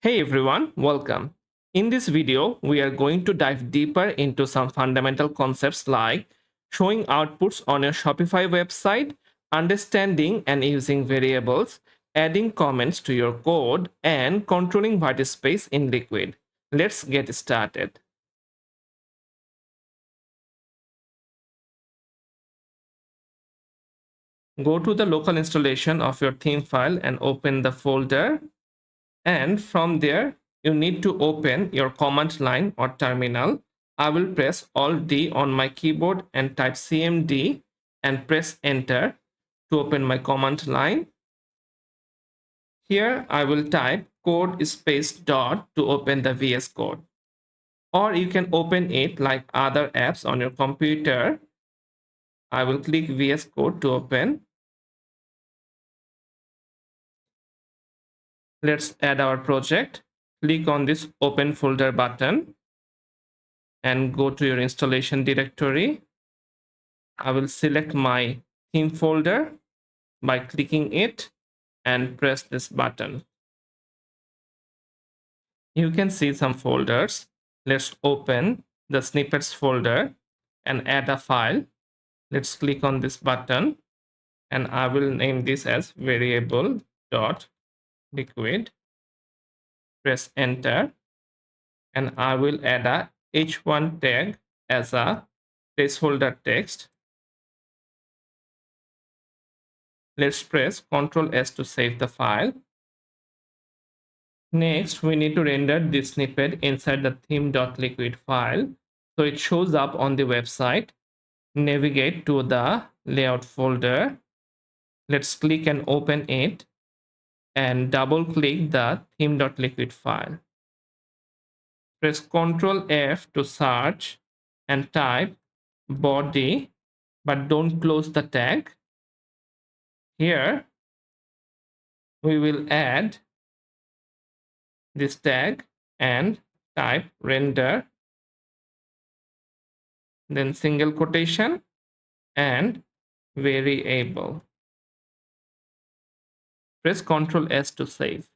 Hey everyone, welcome. In this video, we are going to dive deeper into some fundamental concepts like showing outputs on your Shopify website, understanding and using variables, adding comments to your code, and controlling whitespace in Liquid. Let's get started. Go to the local installation of your theme file and open the folder. And from there, you need to open your command line or terminal. I will press Alt D on my keyboard and type CMD and press enter to open my command line. Here I will type code space dot to open the VS Code. Or you can open it like other apps on your computer. I will click VS Code to open. Let's add our project. Click on this open folder button and go to your installation directory. I will select my theme folder by clicking it and press this button. You can see some folders. Let's open the snippets folder and add a file. Let's click on this button and I will name this as variable.liquid. Press enter and I will add a h1 tag as a placeholder text. Let's press Ctrl S to save the file. Next, we need to render this snippet inside the theme.liquid file. So it shows up on the website. Navigate to the layout folder. Let's click and open it and double click the theme.liquid file. Press Ctrl F to search and type body, but don't close the tag. Here, we will add this tag and type render, then single quotation and variable. Press Ctrl S to save.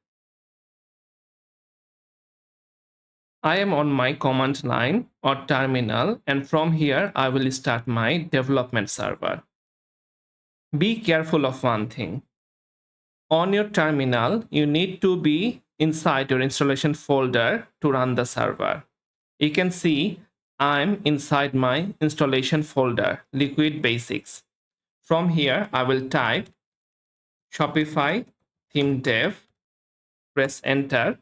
I am on my command line or terminal, and from here I will start my development server. Be careful of one thing. On your terminal, you need to be inside your installation folder to run the server. You can see I'm inside my installation folder, Liquid Basics. From here, I will type Shopify theme dev, press enter.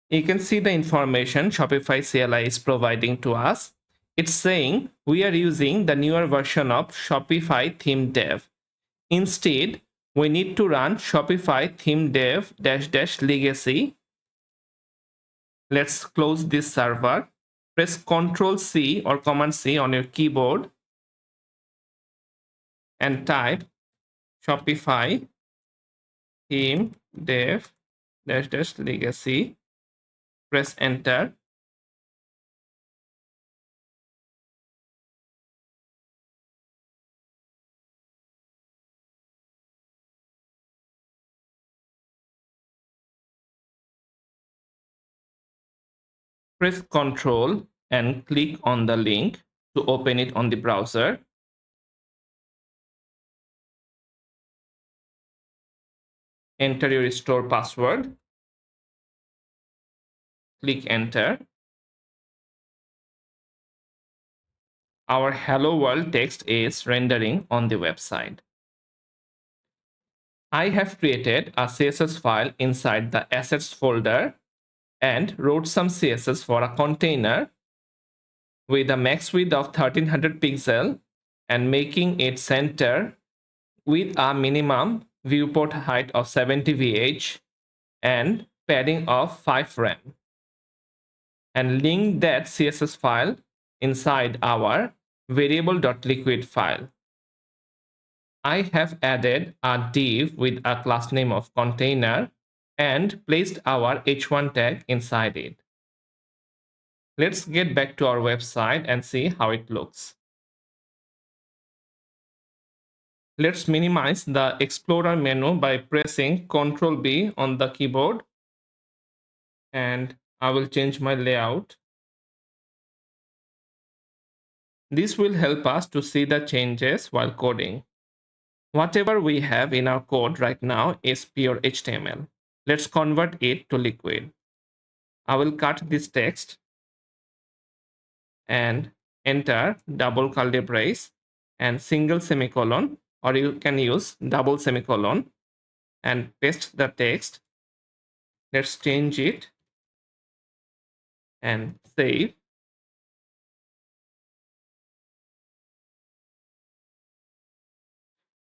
You can see the information Shopify CLI is providing to us. It's saying we are using the newer version of Shopify theme dev. Instead, we need to run Shopify theme dev -- legacy. Let's close this server. Press Ctrl C or Command C on your keyboard and type Shopify theme dev -- legacy. Press enter. Press Ctrl and click on the link to open it on the browser. Enter your store password. Click enter. Our hello world text is rendering on the website. I have created a CSS file inside the assets folder and wrote some CSS for a container with a max width of 1300 pixel and making it center with a minimum viewport height of 70 VH and padding of 5 rem, and link that CSS file inside our variable.liquid file. I have added a div with a class name of container and placed our h1 tag inside it. Let's get back to our website and see how it looks. Let's minimize the Explorer menu by pressing Ctrl B on the keyboard, and I will change my layout. This will help us to see the changes while coding. Whatever we have in our code right now is pure HTML. Let's convert it to Liquid. I will cut this text and enter double curly brace and single semicolon, or you can use double semicolon, and paste the text. Let's change it and save.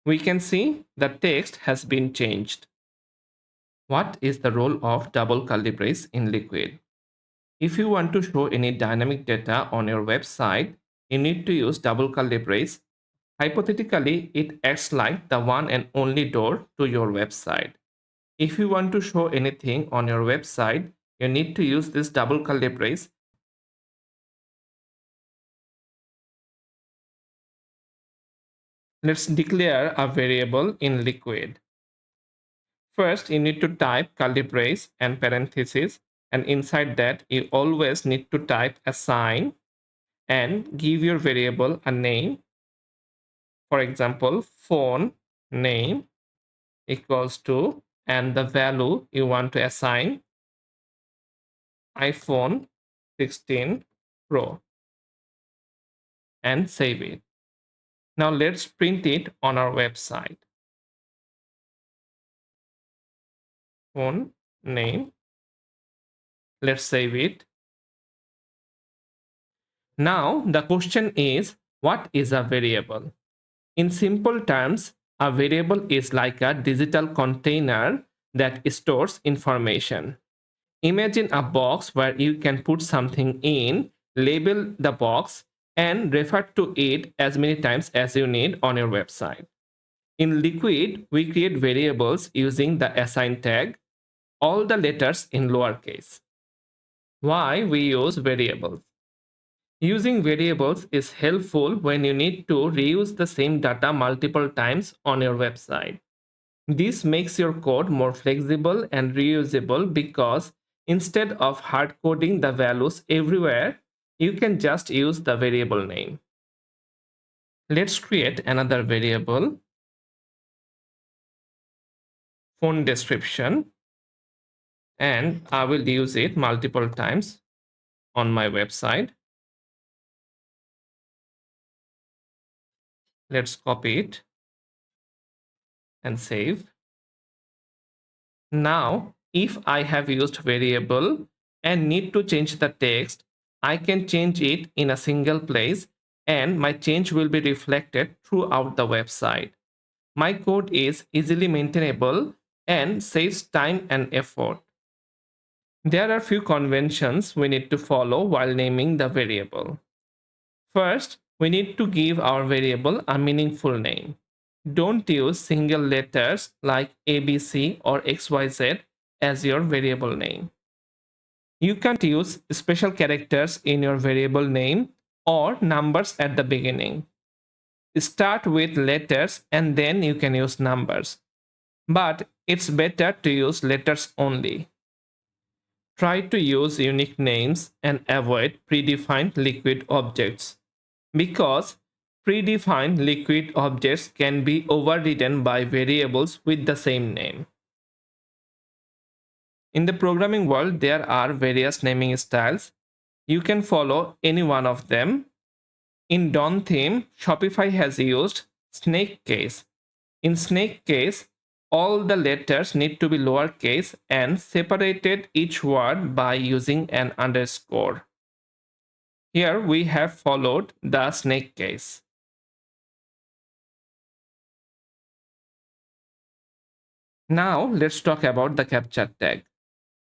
We can see the text has been changed. What is the role of double curly brace in Liquid? If you want to show any dynamic data on your website, you need to use double curly brace. Hypothetically, it acts like the one and only door to your website. If you want to show anything on your website, you need to use this double curly brace. Let's declare a variable in Liquid. First, you need to type curly brace and parentheses, and inside that, you always need to type assign and give your variable a name. For example, phone name equals to, and the value you want to assign, iPhone 16 Pro, and save it. Now let's print it on our website. Phone name. Let's save it. Now the question is, what is a variable? In simple terms, a variable is like a digital container that stores information. Imagine a box where you can put something in, label the box, and refer to it as many times as you need on your website. In Liquid, we create variables using the assign tag, all the letters in lowercase. Why we use variables? Using variables is helpful when you need to reuse the same data multiple times on your website. This makes your code more flexible and reusable because instead of hard coding the values everywhere, you can just use the variable name. Let's create another variable, phone description, and I will use it multiple times on my website. Let's copy it and save. Now, if I have used variable and need to change the text, I can change it in a single place and my change will be reflected throughout the website. My code is easily maintainable and saves time and effort. There are few conventions we need to follow while naming the variable. First, we need to give our variable a meaningful name. Don't use single letters like ABC or XYZ as your variable name. You can't use special characters in your variable name or numbers at the beginning. Start with letters and then you can use numbers. But it's better to use letters only. Try to use unique names and avoid predefined liquid objects, because predefined liquid objects can be overridden by variables with the same name. In the programming world, there are various naming styles. You can follow any one of them. In Dawn theme, Shopify has used snake case. In snake case, all the letters need to be lowercase and separated each word by using an underscore. Here we have followed the snake case. Now let's talk about the captcha tag.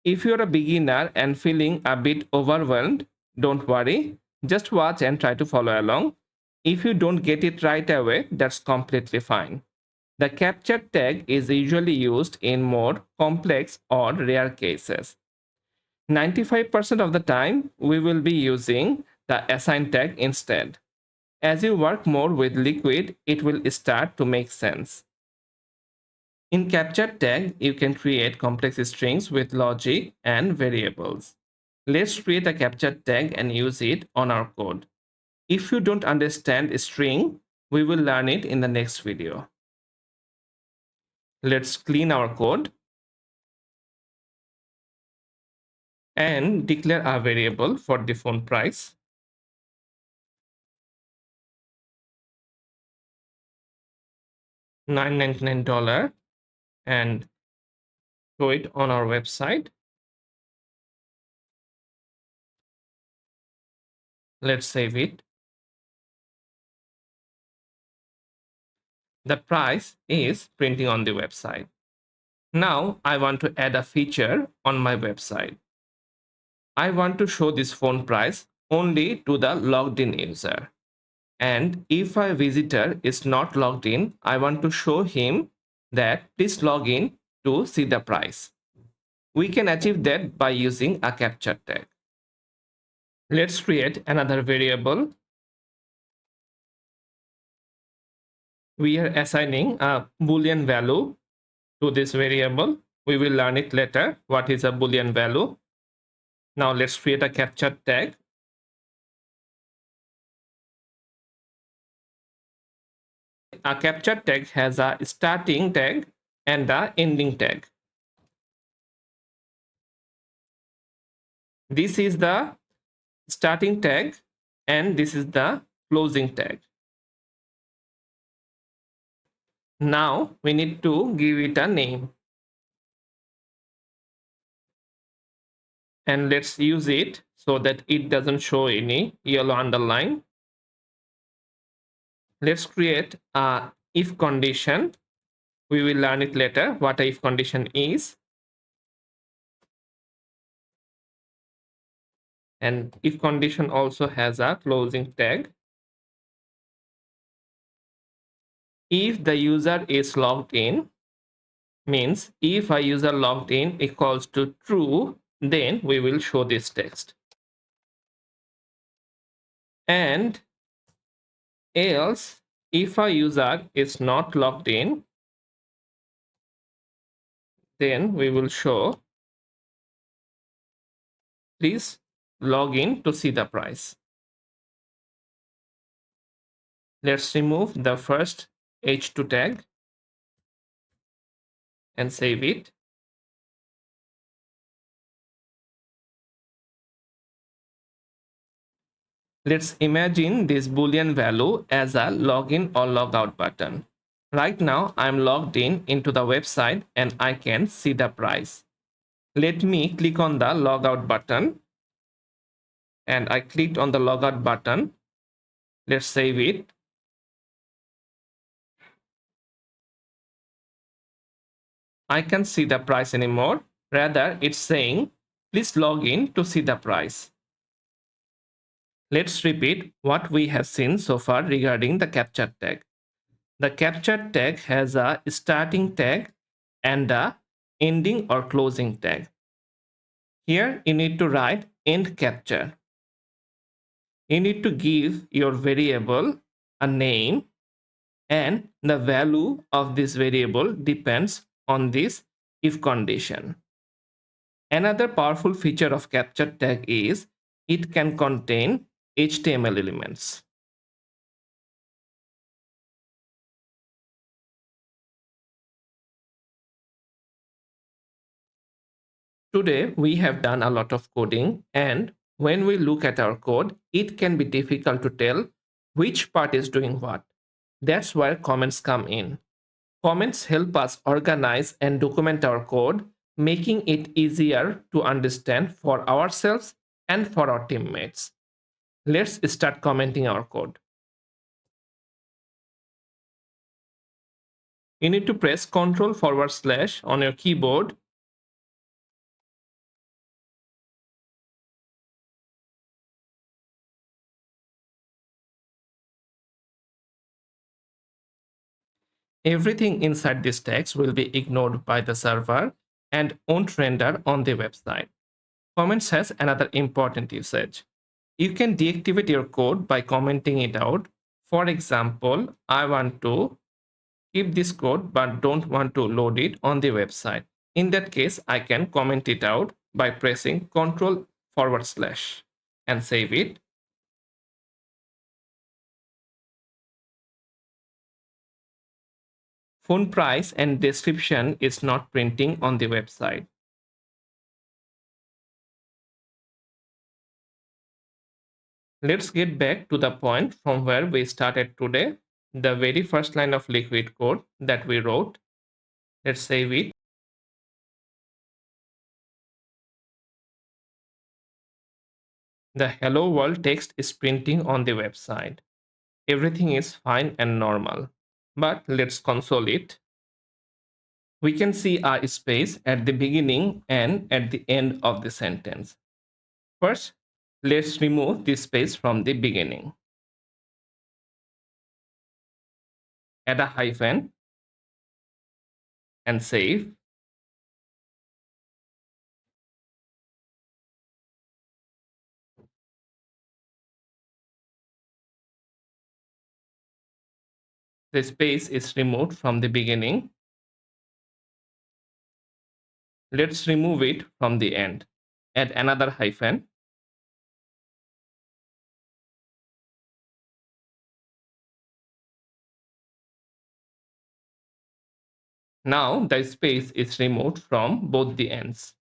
If you're a beginner and feeling a bit overwhelmed, don't worry. Just watch and try to follow along. If you don't get it right away, that's completely fine. The captcha tag is usually used in more complex or rare cases. 95% of the time, we will be using the assign tag instead. As you work more with Liquid, it will start to make sense. In capture tag, you can create complex strings with logic and variables. Let's create a capture tag and use it on our code. If you don't understand a string, we will learn it in the next video. Let's clean our code and declare a variable for the phone price. $9.99 and show it on our website. Let's save it. The price is printing on the website. Now I want to add a feature on my website. I want to show this phone price only to the logged in user. And if a visitor is not logged in, I want to show him that please log in to see the price. We can achieve that by using a capture tag. Let's create another variable. We are assigning a Boolean value to this variable. We will learn it later. What is a Boolean value? Now let's create a capture tag. A capture tag has a starting tag and a ending tag. This is the starting tag and this is the closing tag. Now we need to give it a name. And let's use it so that it doesn't show any yellow underline. Let's create a if condition. We will learn it later what a if condition is. And if condition also has a closing tag. If the user is logged in, means if a user logged in equals to true, then we will show this text. And else, if a user is not logged in, then we will show please log in to see the price. Let's remove the first H2 tag and save it. Let's imagine this Boolean value as a login or logout button. Right now, I'm logged in into the website and I can see the price. Let me click on the logout button. And I clicked on the logout button. Let's save it. I can't see the price anymore. Rather, it's saying, please log in to see the price. Let's repeat what we have seen so far regarding the capture tag. The capture tag has a starting tag and a ending or closing tag. Here you need to write end capture. You need to give your variable a name and the value of this variable depends on this if condition. Another powerful feature of capture tag is it can contain HTML elements. Today, we have done a lot of coding, and when we look at our code, it can be difficult to tell which part is doing what. That's where comments come in. Comments help us organize and document our code, making it easier to understand for ourselves and for our teammates. Let's start commenting our code. You need to press Ctrl// on your keyboard. Everything inside this text will be ignored by the server and won't render on the website. Comments has another important usage. You can deactivate your code by commenting it out. For example, I want to keep this code but don't want to load it on the website. In that case, I can comment it out by pressing Ctrl// and save it. Phone price and description is not printing on the website. Let's get back to the point from where we started today. The very first line of Liquid code that we wrote. Let's save it. The hello world text is printing on the website. Everything is fine and normal. But let's console it. We can see a space at the beginning and at the end of the sentence. First, let's remove this space from the beginning. Add a hyphen and save. The space is removed from the beginning. Let's remove it from the end. Add another hyphen. Now the space is removed from both the ends.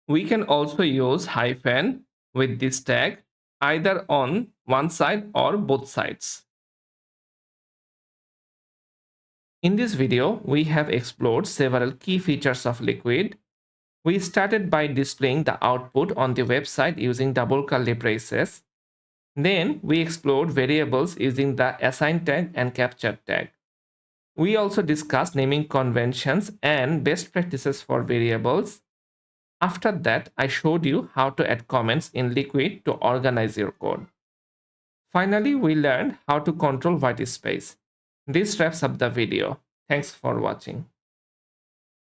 We can also use hyphen with this tag either on one side or both sides. In this video, we have explored several key features of Liquid. We started by displaying the output on the website using double curly braces. Then we explored variables using the assign tag and capture tag. We also discussed naming conventions and best practices for variables. After that, I showed you how to add comments in Liquid to organize your code. Finally, we learned how to control whitespace. This wraps up the video. Thanks for watching.